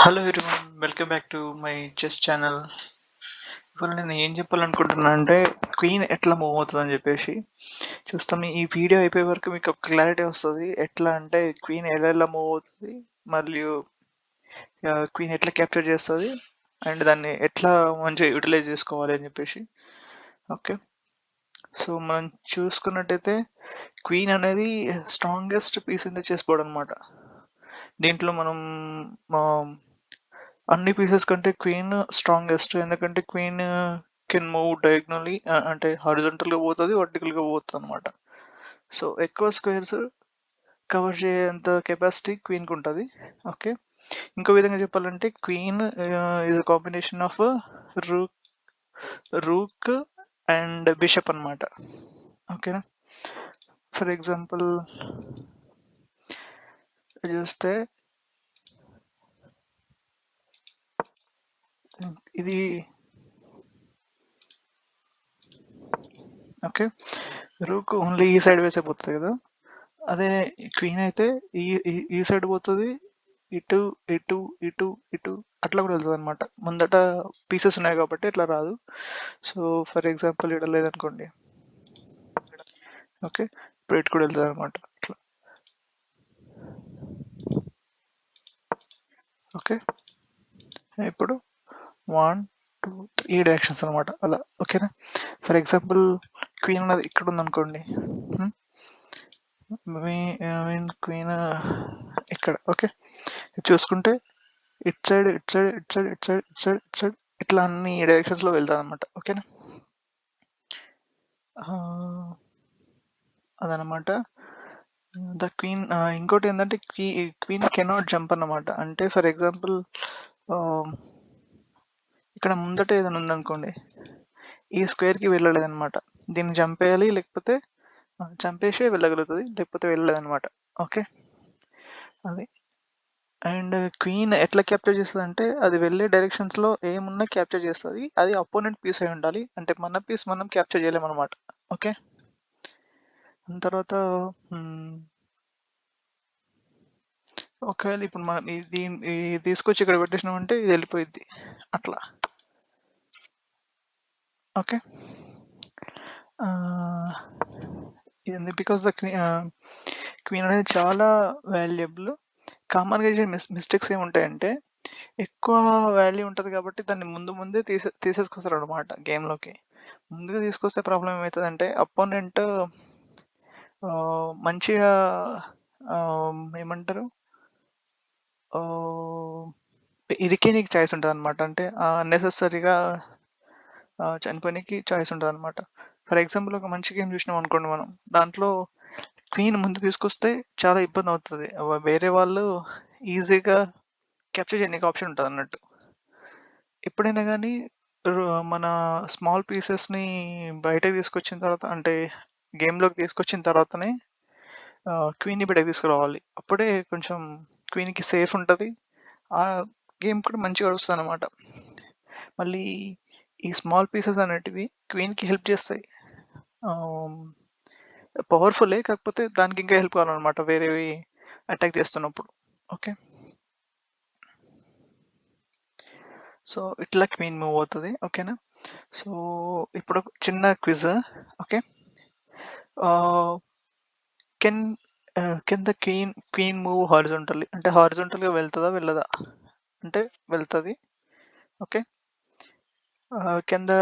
Hello everyone, welcome back to my chess channel. ఇవాళ నేను ఏం చెప్పాలనుకుంటున్నా అంటే క్వీన్ ఎట్లా మూవ్ అవుతుంది అని చెప్పేసి చూస్తాం. ఈ వీడియో అయిపోయే వరకు మీకు ఒక క్లారిటీ వస్తుంది. ఎట్లా అంటే క్వీన్ ఎలా మూవ్ అవుతుంది, మరియు క్వీన్ ఎట్లా క్యాప్చర్ చేస్తుంది, అండ్ దాన్ని ఎట్లా మంచిగా యూటిలైజ్ చేసుకోవాలి అని చెప్పేసి. ఓకే, సో మనం చూసుకున్నట్టయితే క్వీన్ అనేది strongest piece in the chess board అనమాట. దీంట్లో మనం అన్ని పీసెస్ కంటే క్వీన్ స్ట్రాంగెస్ట్. ఎందుకంటే క్వీన్ కెన్ మూవ్ డయాగ్నల్లీ, అంటే హారిజాంటల్గా పోతుంది, వర్టికల్గా పోతుంది అనమాట. సో ఎక్కువ స్క్వేర్స్ కవర్ చేయేంత కెపాసిటీ క్వీన్కి ఉంటుంది. ఓకే, ఇంకో విధంగా చెప్పాలంటే queen is a combination of rook and bishop అనమాట. ఓకేనా, ఫర్ ఎగ్జాంపుల్ చూస్తే ఇది ఓకే, రూక్ ఓన్లీ ఈ సైడ్ వేసే పోతుంది కదా. అదే క్వీన్ అయితే ఈ సైడ్ పోతుంది, ఇటు ఇటు ఇటు ఇటు అట్లా కూడా వెళ్తుంది అనమాట. ముందట పీసెస్ ఉన్నాయి కాబట్టి ఇట్లా రాదు. సో ఫర్ ఎగ్జాంపుల్ ఇక్కడ లేదనుకోండి, ఓకే, ఇప్పుడు ఇటు కూడా వెళ్తుంది అనమాట అట్లా. ఓకే, ఇప్పుడు 1 2 3 డైరెక్షన్స్ అనమాట అలా. ఓకేనా, ఫర్ ఎగ్జాంపుల్ క్వీన్ అన్నది ఇక్కడ ఉందనుకోండి, క్వీన్ ఇక్కడ. ఓకే, చూసుకుంటే it side it side it side it side it side it side ఇట్లా అన్ని డైరెక్షన్స్లో వెళ్తాను అనమాట. ఓకేనా, అదనమాట ద క్వీన్. ఇంకోటి ఏంటంటే క్వీన్ కెనాట్ జంప్ అన్నమాట. అంటే ఫర్ ఎగ్జాంపుల్ ఇక్కడ ముందట ఏదైనా ఉందనుకోండి, ఈ స్క్వేర్కి వెళ్ళలేదన్నమాట. దీన్ని చంపేయాలి, లేకపోతే చంపేసి వెళ్ళగలుగుతుంది, లేకపోతే వెళ్ళలేదన్నమాట. ఓకే, అది. అండ్ క్వీన్ ఎట్లా క్యాప్చర్ చేస్తుంది అంటే అది వెళ్ళే డైరెక్షన్స్లో ఏమున్నా క్యాప్చర్ చేస్తుంది. అది అపోనెంట్ పీస్ అయి ఉండాలి, అంటే మన పీస్ మనం క్యాప్చర్ చేయలేమన్నమాట. ఓకే, దాని తర్వాత ఒకవేళ ఇప్పుడు మనం దీన్ని తీసుకొచ్చి ఇక్కడ పెట్టేసినామంటే ఇది వెళ్ళిపోయింది అట్లా. ఓకే, ఇది బికాస్ ద క్వీన్ అనేది చాలా వాల్యుబుల్. కామన్గా చేసే మిస్టేక్స్ ఏముంటాయంటే ఎక్కువ వాల్యూ ఉంటుంది కాబట్టి దాన్ని ముందే తీసేసుకొస్తారు అనమాట గేమ్లోకి. ముందుగా తీసుకొస్తే ప్రాబ్లం ఏమవుతుందంటే అపోనెంట్ మంచిగా ఏమంటారు ఇరికే నీకు చాయిస్ ఉంటుంది అనమాట. అంటే అన్నెసెసరీగా చనిపోయినకి చాయిస్ ఉంటుంది అనమాట. ఫర్ ఎగ్జాంపుల్ ఒక మంచి గేమ్ చూసినాం అనుకోండి, మనం దాంట్లో క్వీన్ ముందు తీసుకొస్తే చాలా ఇబ్బంది అవుతుంది. వేరే వాళ్ళు ఈజీగా క్యాప్చర్ చేయడానికి ఆప్షన్ ఉంటుంది అన్నట్టు. ఎప్పుడైనా కానీ మన స్మాల్ పీసెస్ని బయటకు తీసుకొచ్చిన తర్వాత, అంటే గేమ్లోకి తీసుకొచ్చిన తర్వాతనే క్వీన్ని బయటకు తీసుకురావాలి. అప్పుడే కొంచెం క్వీన్కి సేఫ్ ఉంటుంది, ఆ గేమ్ కూడా మంచిగా వస్తుంది అనమాట. మళ్ళీ ఈ స్మాల్ పీసెస్ అనేటివి క్వీన్కి హెల్ప్ చేస్తాయి. పవర్ఫుల్లే, కాకపోతే దానికి ఇంకా హెల్ప్ కావాలన్నమాట వేరేవి అటాక్ చేస్తున్నప్పుడు. ఓకే, సో ఇట్లా క్వీన్ మూవ్ అవుతుంది. ఓకేనా, సో ఇప్పుడు ఒక చిన్న quiz. Okay, can can the queen move horizontally? అంటే హారిజాంటల్గా వెళ్తుందా వెళ్ళదా? అంటే వెళ్తుంది. Okay, can the